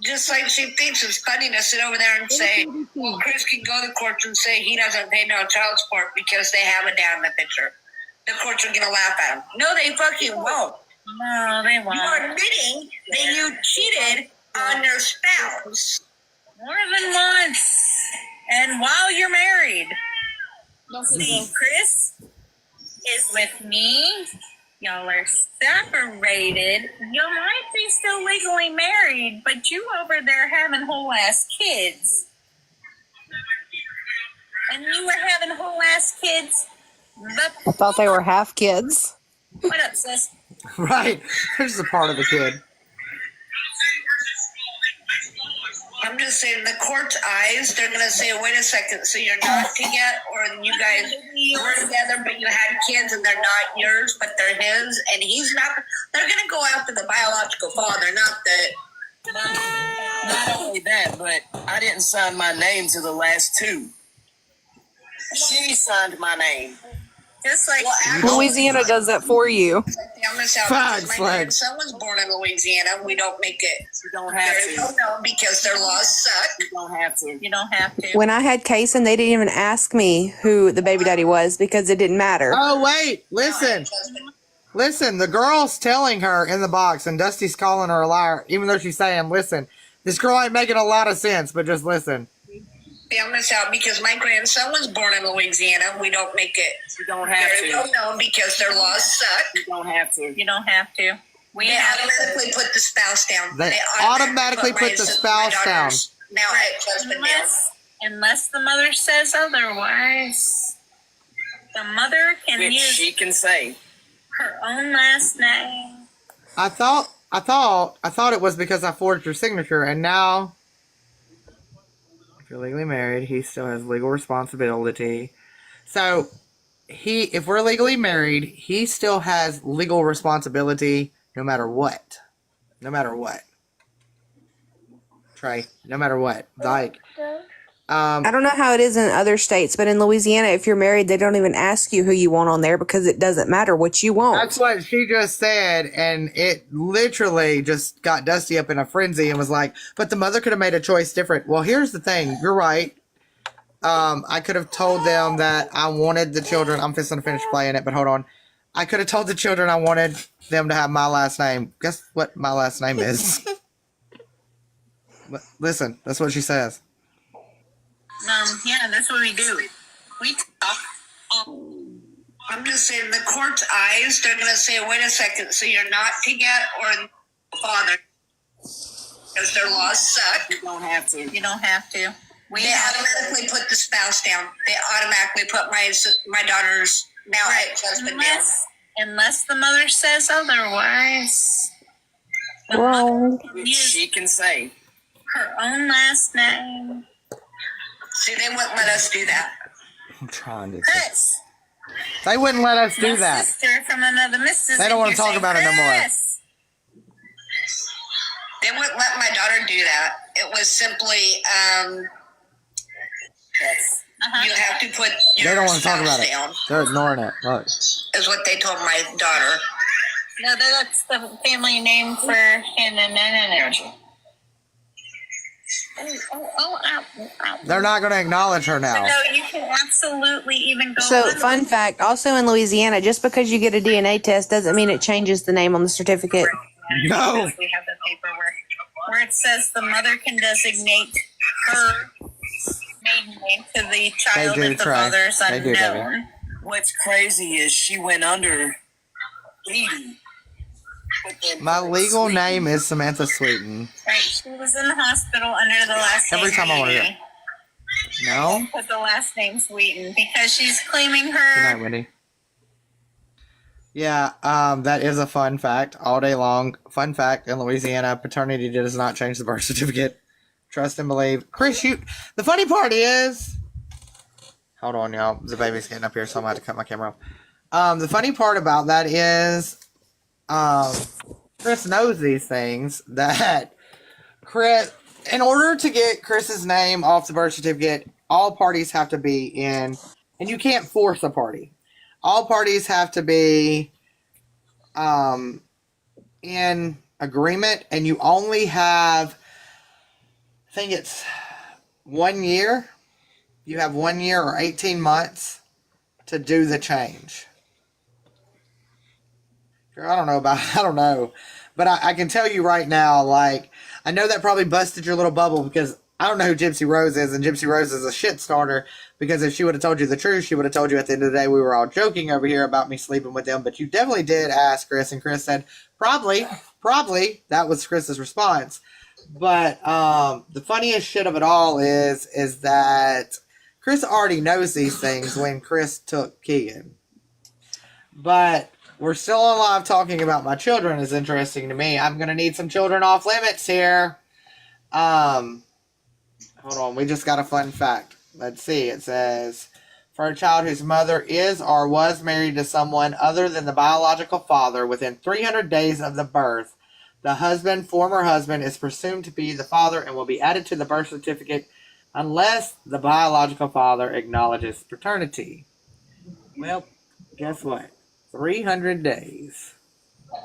Just like she thinks it's funny to sit over there and say, well, Chris can go to court and say he doesn't pay no child support because they have a dad in the picture. The courts are going to laugh at him. No, they fucking won't. No, they won't. You are admitting that you cheated on your spouse. More than once. And while you're married. See, Chris is with me. Y'all are separated. You might be still legally married, but you over there having whole ass kids. And you were having whole ass kids. I thought they were half kids. What up, sis? Right. There's a part of the kid. I'm just saying, the court's eyes, they're going to say, wait a second, so you're not together, or you guys were together, but you had kids and they're not yours, but they're his, and he's not. They're going to go after the biological father, not the. Not only that, but I didn't sign my name to the last two. She signed my name. Just like Louisiana does that for you. Facts, My grandson was born in Louisiana. We don't make it. You don't have They don't know because their laws suck. You don't have to. You don't have to. When I had Kason, they didn't even ask me who the baby daddy was because it didn't matter. Oh, wait. Listen. Listen, the girl's telling her in the box, and Dusty's calling her a liar, even though she's saying, listen, this girl ain't making a lot of sense, but just listen. Found this out because my grandson was born in Louisiana. We don't make it. You don't have They to. don't know because their laws suck. You don't have to. You don't have to. They automatically put the spouse down. They automatically put the spouse down. Now ex-husband down. Unless the mother says otherwise. The mother can Which use she can say. her own last name. I thought it was because I forged her signature, and now, if you're legally married, he still has legal responsibility. So, if we're legally married, he still has legal responsibility no matter what. No matter what. Trey, no matter what. Like, I don't know how it is in other states, but in Louisiana, if you're married, they don't even ask you who you want on there because it doesn't matter what you want. that's what she just said, and it literally just got Dusty up in a frenzy and was like, but the mother could have made a choice different. Well, here's the thing. You're right. I could have told them that I wanted the children. I'm just going to finish playing it, but hold on. I could have told the children I wanted them to have my last name. Guess what my last name is? Listen, that's what she says. Yeah, that's what we do. We talk. I'm just saying, the court's eyes, they're going to say, wait a second, so you're not together, or father, because their laws suck. You don't have to. You don't have to. They automatically put the spouse down. They automatically put my daughter's now ex-husband down. Unless the mother says otherwise. The Wrong. mother can Which use she can say. her own last name. See, they wouldn't let us do that. I'm trying to. Chris. They wouldn't let us do My that. sister from another Mrs. They don't want to talk about it no more. Chris. They wouldn't let my daughter do that. It was simply, Yes. you have to put They your don't want to talk spouse about it. down, They're ignoring it. Look. is what they told my daughter. No, that's the family name for no. Ow. They're not going to acknowledge her now. No, you can absolutely even go. So, on. fun fact, also in Louisiana, just because you get a DNA test doesn't mean it changes the name on the certificate. No. Because we have the paperwork where it says the mother can designate her maiden name to the child do, if the Trey. father's They do, unknown. baby. What's crazy is she went under bleeding. But then My put legal Sweeten. name is Samantha Sweeten. Right, she was in the hospital under the last Every name time I wanna Reedy. hear No? Put the last name Sweeten because she's claiming Good her. night, Wendy. Yeah, that is a fun fact. All day long. Fun fact, in Louisiana, paternity does not change the birth certificate. Trust and believe. Chris, the funny part is... Hold on, y'all. The baby's getting up here, so I'm going to have to cut my camera off. The funny part about that is... Chris knows these things, that Chris... In order to get Chris's name off the birth certificate, all parties have to be in... And you can't force a party. All parties have to be in agreement, and you only have, I think it's 1 year. You have 1 year or 18 months to do the change. I don't know, but I can tell you right now, like, I know that probably busted your little bubble because I don't know who Gypsy Rose is, and Gypsy Rose is a shit starter because if she would have told you the truth, she would have told you at the end of the day we were all joking over here about me sleeping with them, but you definitely did ask Chris, and Chris said, probably, that was Chris's response. But the funniest shit of it all is that Chris already knows these things when Chris took Keegan. But we're still on live talking about my children is interesting to me. I'm going to need some children off limits here. Hold on. We just got a fun fact. Let's see. It says, for a child whose mother is or was married to someone other than the biological father within 300 days of the birth, the former husband, is presumed to be the father and will be added to the birth certificate unless the biological father acknowledges paternity. Well, guess what? 300 days.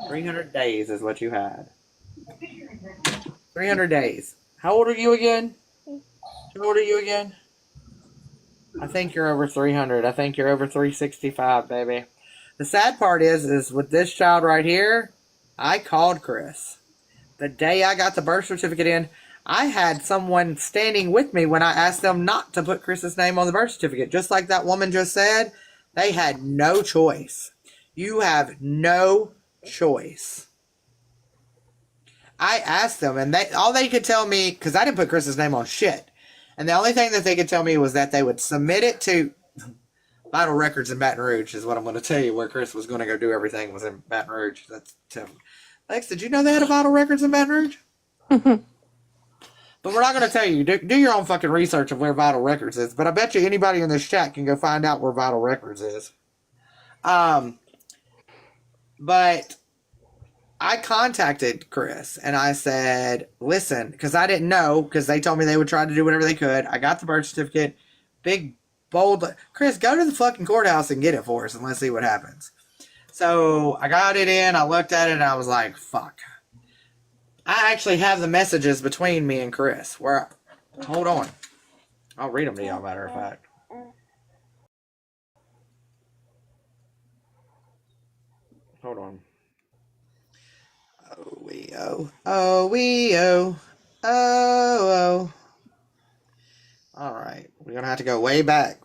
300 days is what you had. 300 days. How old are you again? I think you're over 300. I think you're over 365, baby. The sad part is with this child right here, I called Chris. The day I got the birth certificate in, I had someone standing with me when I asked them not to put Chris's name on the birth certificate. Just like that woman just said, they had no choice. You have no choice. I asked them, and all they could tell me, because I didn't put Chris's name on shit, and the only thing that they could tell me was that they would submit it to Vital Records in Baton Rouge, is what I'm going to tell you, where Chris was going to go do everything was in Baton Rouge. That's Tim. Lex, did you know they had a Vital Records in Baton Rouge? But we're not going to tell you. Do your own fucking research of where Vital Records is. But I bet you anybody in this chat can go find out where Vital Records is. But I contacted Chris and I said, listen, because I didn't know, because they told me they would try to do whatever they could. I got the birth certificate. Big, bold. Chris, go to the fucking courthouse and get it for us and let's see what happens. So I got it in. I looked at it and I was like, fuck. I actually have the messages between me and Chris. Hold on. I'll read them to y'all, matter of fact. Hold on. Oh. All right. We're going to have to go way back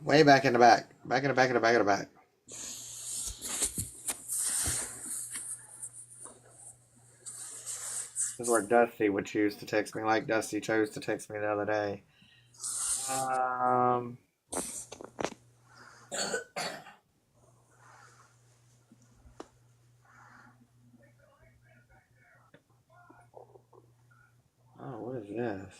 in the back. Back in the back. This is where Dusty would choose to text me, like Dusty chose to text me the other day. Oh, what is this?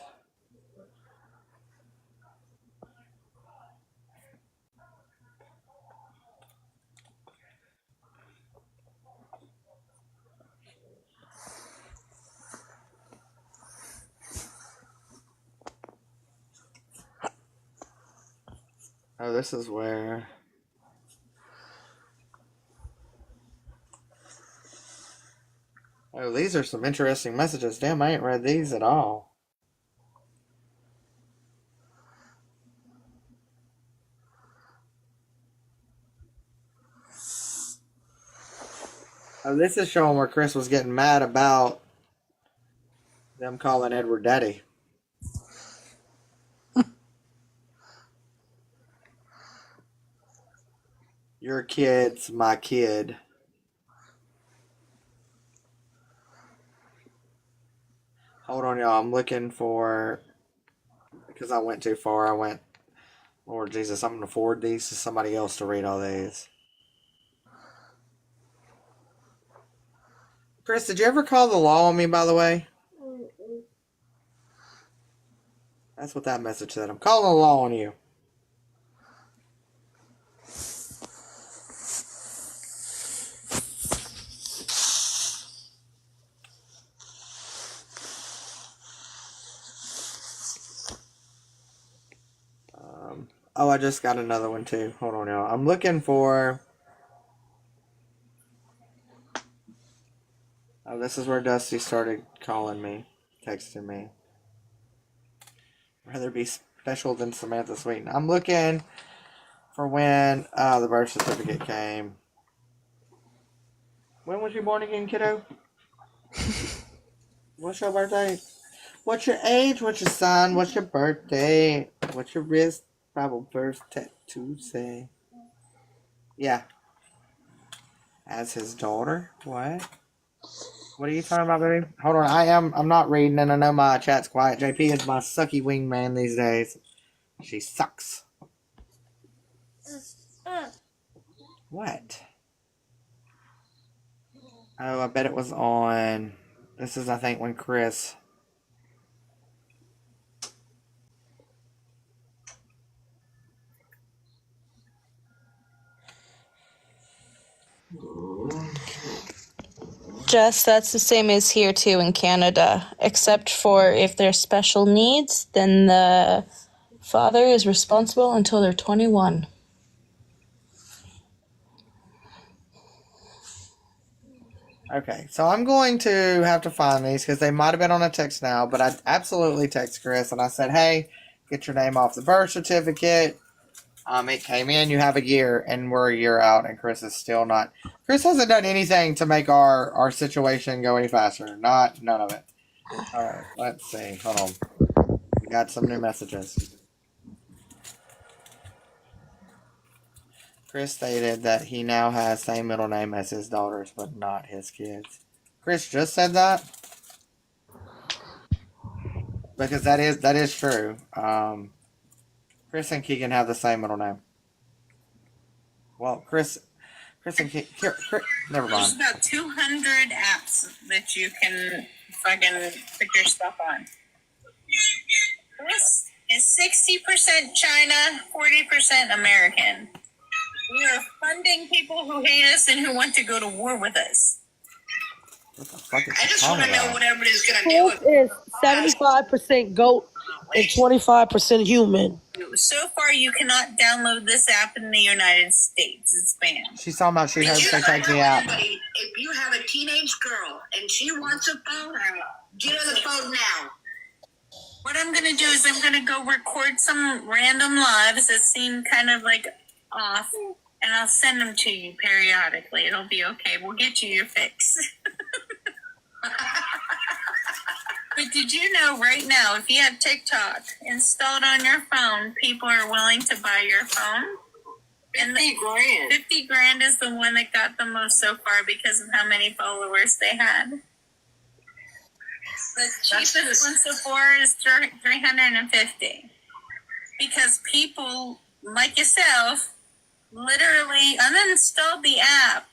Oh, this is where... Oh, these are some interesting messages. Damn, I ain't read these at all. Oh, this is showing where Chris was getting mad about them calling Edward Daddy. Your kid's my kid. Hold on, y'all. I'm looking for... Because I went too far. Lord Jesus, I'm going to forward these to somebody else to read all these. Chris, did you ever call the law on me, by the way? That's what that message said. I'm calling the law on you. Oh, I just got another one too. Hold on, y'all. I'm looking for... Oh, this is where Dusty started calling me, texting me. Rather be special than Samantha Sweeten. I'm looking for when the birth certificate came. When was you born again, kiddo? What's your birthday? What's your age? What's your sign? What's your birthday? What's your wrist Bible verse tattoo say? Yeah. As his daughter? What? What are you talking about, baby? Hold on, I'm not reading, and I know my chat's quiet. JP is my sucky wingman these days. She sucks. What? Oh, I bet it was on... This is, I think, when Chris... Jess, that's the same as here too in Canada, except for if there's special needs, then the father is responsible until they're 21. Okay, so I'm going to have to find these because they might have been on a text now, but I absolutely text Chris and I said, hey, get your name off the birth certificate. It came in, you have a year, and we're a year out, and Chris is still not. Chris hasn't done anything to make our situation go any faster. None of it. All right, let's see. Hold on. We got some new messages. Chris stated that he now has same middle name as his daughters, but not his kids. Chris just said that? Because that is true. Chris and Keegan have the same middle name. Well, Chris and Keegan... Never There's mind. about 200 apps that you can fucking put your stuff on. Chris is 60% China, 40% American. We are funding people who hate us and who want to go to war with us. What the fuck is I just wrong want to with know that? what everybody's going to do. Chris is 75% goat and 25% human. So far, you cannot download this app in the United States. It's banned. She's talking about she has to I take know me out. anybody, if you have a teenage girl and she wants a phone, get her the phone now. What I'm going to do is I'm going to go record some random lives that seem kind of like off, and I'll send them to you periodically. It'll be okay. We'll get you your fix. But did you know right now, if you have TikTok installed on your phone, people are willing to buy your phone? 50 grand. 50 grand is the one that got the most so far because of how many followers they had. The cheapest one so far is 350. Because people like yourself literally uninstalled the app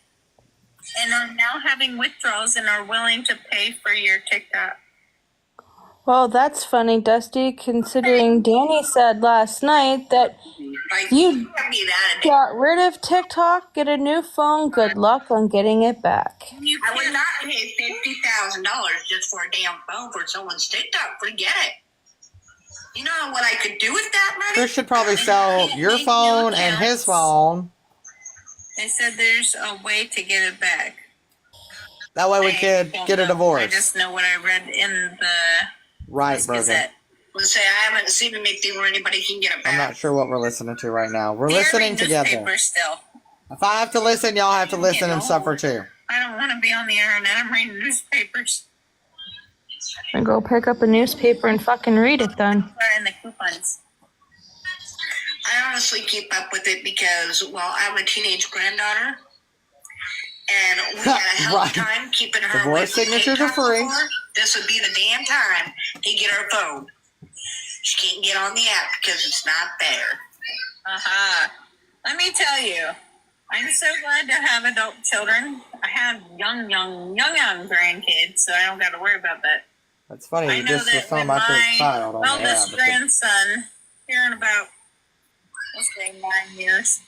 and are now having withdrawals and are willing to pay for your TikTok. Well, that's funny, Dusty, considering Danny said last night that Like, you can't be that addicted. got rid of TikTok, get a new phone, good luck on getting it back. You I would can't- not pay $50,000 just for a damn phone for someone's TikTok. Forget it. You know what I could do with that money? Chris should probably sell your phone and his phone. They said there's a way to get it back. That way we could get a I divorce. just know what I read in the Right, Brogan. Gazette. Let's say I haven't seen anything where anybody can get it back. I'm not sure what we're listening to right now. We're They're listening reading together. newspapers still. If I have to listen, y'all have to listen and suffer too. I don't want to be on the internet. I'm reading newspapers. And go pick up a newspaper and fucking read it then. Or in the coupons. I honestly keep up with it because, well, I have a teenage granddaughter, and we had a hell of a Right. time keeping her Divorce away from signatures are TikTok free. before. This would be the damn time to get her phone. She can't get on the app because it's not there. Uh-huh. Let me tell you, I'm so glad to have adult children. I have young grandkids, so I don't got to worry about that. That's funny. I You know just was that talking when about your my child on the app. eldest grandson, here in about, let's say 9 years,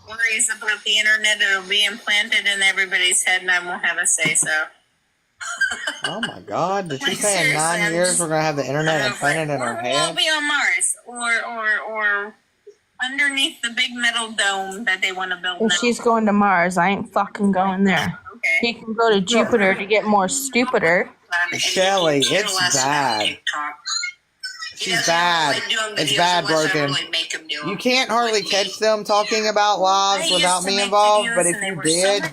worries about the internet, it'll be implanted in everybody's head and I won't have a say-so. Oh my God! Did she Like, say in 9 seriously, years we're gonna have the internet implanted in our We'll head? be on Mars or underneath the big metal dome that they want to build If now. she's going to Mars, I ain't fucking going there. He can go to Jupiter to get more stupider. Shelly, it's bad. She's bad. It's bad, Broken. You can't hardly catch them talking about lives without me involved, but if you did,